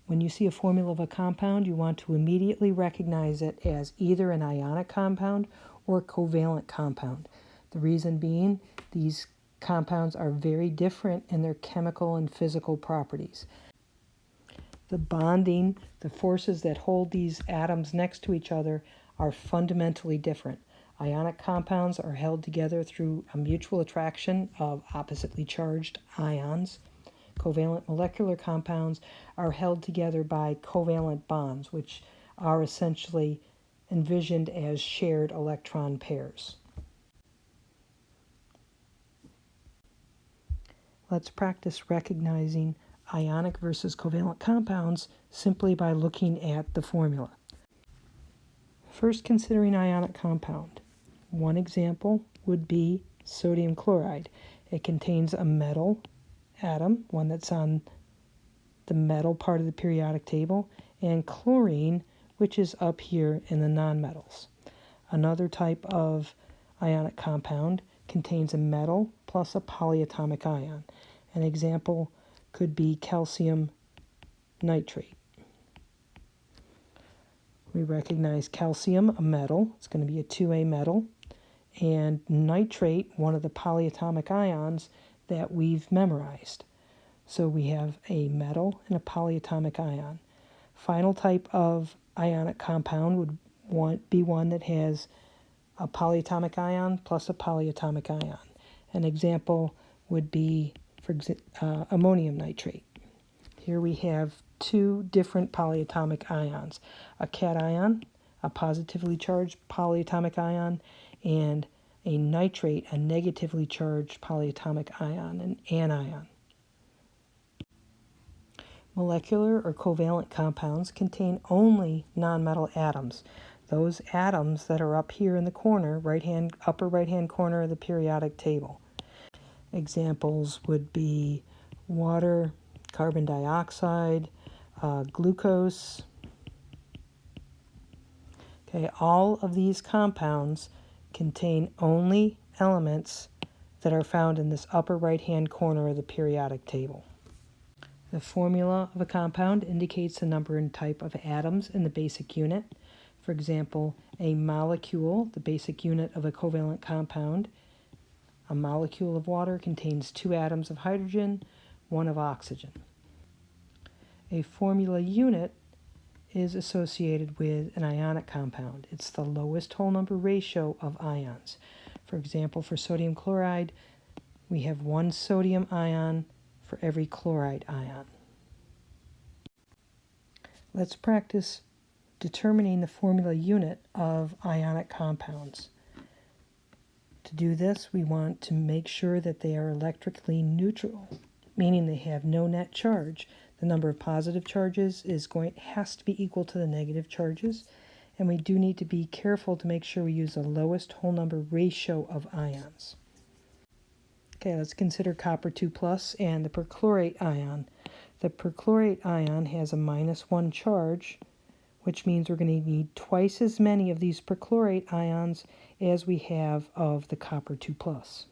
When you see a formula of a compound, you want to immediately recognize it as either an ionic compound or a covalent compound. The reason being, these compounds are very different in their chemical and physical properties. The bonding, the forces that hold these atoms next to each other are fundamentally different. Ionic compounds are held together through a mutual attraction of oppositely charged ions. Covalent molecular compounds are held together by covalent bonds, which are essentially envisioned as shared electron pairs. Let's practice recognizing ionic versus covalent compounds simply by looking at the formula. First, considering ionic compound. One example would be sodium chloride. It contains a metal atom, one that's on the metal part of the periodic table, and chlorine, which is up here in the nonmetals. Another type of ionic compound contains a metal plus a polyatomic ion. An example could be calcium nitrate. We recognize calcium, a metal. It's going to be a 2A metal. And nitrate, one of the polyatomic ions that we've memorized. So we have a metal and a polyatomic ion. Final type of ionic compound would be one that has a polyatomic ion plus a polyatomic ion. An example would be, ammonium nitrate. Here we have two different polyatomic ions, a cation, a positively charged polyatomic ion, and a nitrate, a negatively charged polyatomic ion, an anion. Molecular or covalent compounds contain only nonmetal atoms, those atoms that are up here in the corner, upper right-hand corner of the periodic table. Examples would be water, carbon dioxide, glucose. Okay, all of these compounds contain only elements that are found in this upper right-hand corner of the periodic table. The formula of a compound indicates the number and type of atoms in the basic unit. For example, a molecule, the basic unit of a covalent compound. A molecule of water contains 2 atoms of hydrogen, 1 of oxygen. A formula unit is associated with an ionic compound. It's the lowest whole number ratio of ions. For example, for sodium chloride, we have 1 sodium ion for every chloride ion. Let's practice determining the formula unit of ionic compounds. To do this, we want to make sure that they are electrically neutral, meaning they have no net charge. The number of positive charges has to be equal to the negative charges, and we do need to be careful to make sure we use the lowest whole number ratio of ions. Okay, let's consider copper 2+ and the perchlorate ion. The perchlorate ion has a -1 charge, which means we're going to need twice as many of these perchlorate ions as we have of the copper 2+.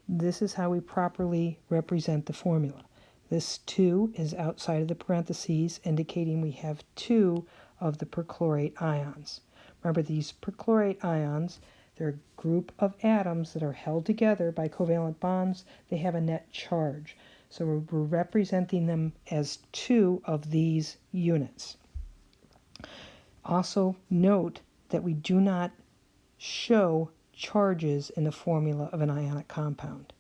This is how we properly represent the formula. This 2 is outside of the parentheses, indicating we have 2 of the perchlorate ions. Remember, these perchlorate ions, they're a group of atoms that are held together by covalent bonds. They have a net charge. So we're representing them as 2 of these units. Also note that we do not show charges in the formula of an ionic compound.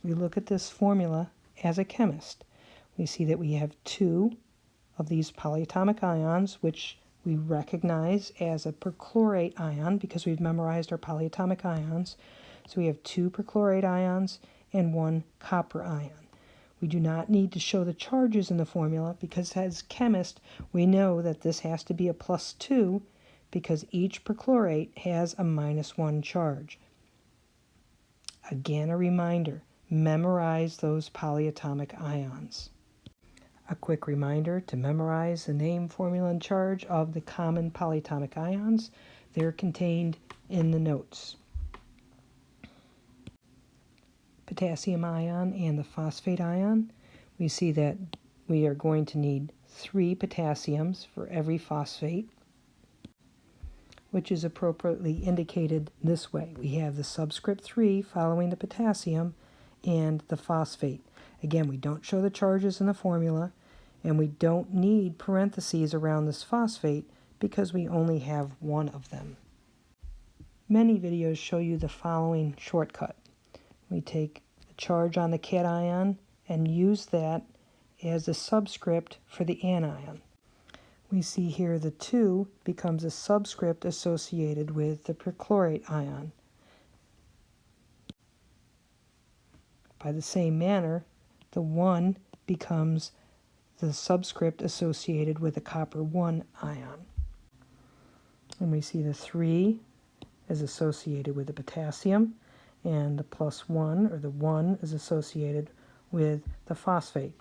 We look at this formula as a chemist. We see that we have 2 of these polyatomic ions, which we recognize as a perchlorate ion because we've memorized our polyatomic ions. So we have 2 perchlorate ions and 1 copper ion. We do not need to show the charges in the formula because as chemists, we know that this has to be a +2 because each perchlorate has a -1 charge. Again, a reminder, memorize those polyatomic ions. A quick reminder to memorize the name, formula, and charge of the common polyatomic ions. They're contained in the notes. Potassium ion and the phosphate ion. We see that we are going to need 3 potassiums for every phosphate, which is appropriately indicated this way. We have the subscript 3 following the potassium and the phosphate. Again, we don't show the charges in the formula, and we don't need parentheses around this phosphate because we only have one of them. Many videos show you the following shortcut. We take the charge on the cation and use that as a subscript for the anion. We see here the 2 becomes a subscript associated with the perchlorate ion. By the same manner, the 1 becomes the subscript associated with the copper 1 ion. And we see the 3 is associated with the potassium, and the +1, or the 1, is associated with the phosphate.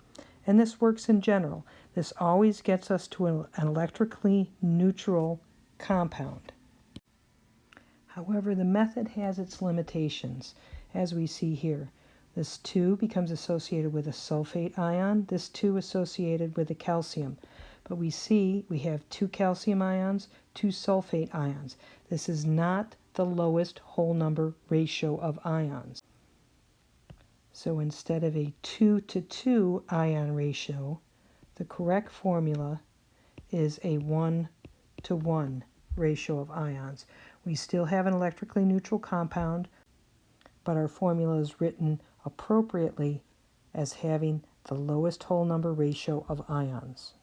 And this works in general. This always gets us to an electrically neutral compound. However, the method has its limitations, as we see here. This 2 becomes associated with a sulfate ion, this 2 associated with the calcium. But we see we have 2 calcium ions, 2 sulfate ions. This is not the lowest whole number ratio of ions. So instead of a 2-to-2 ion ratio, the correct formula is a 1-to-1 ratio of ions. We still have an electrically neutral compound, but our formula is written appropriately as having the lowest whole number ratio of ions.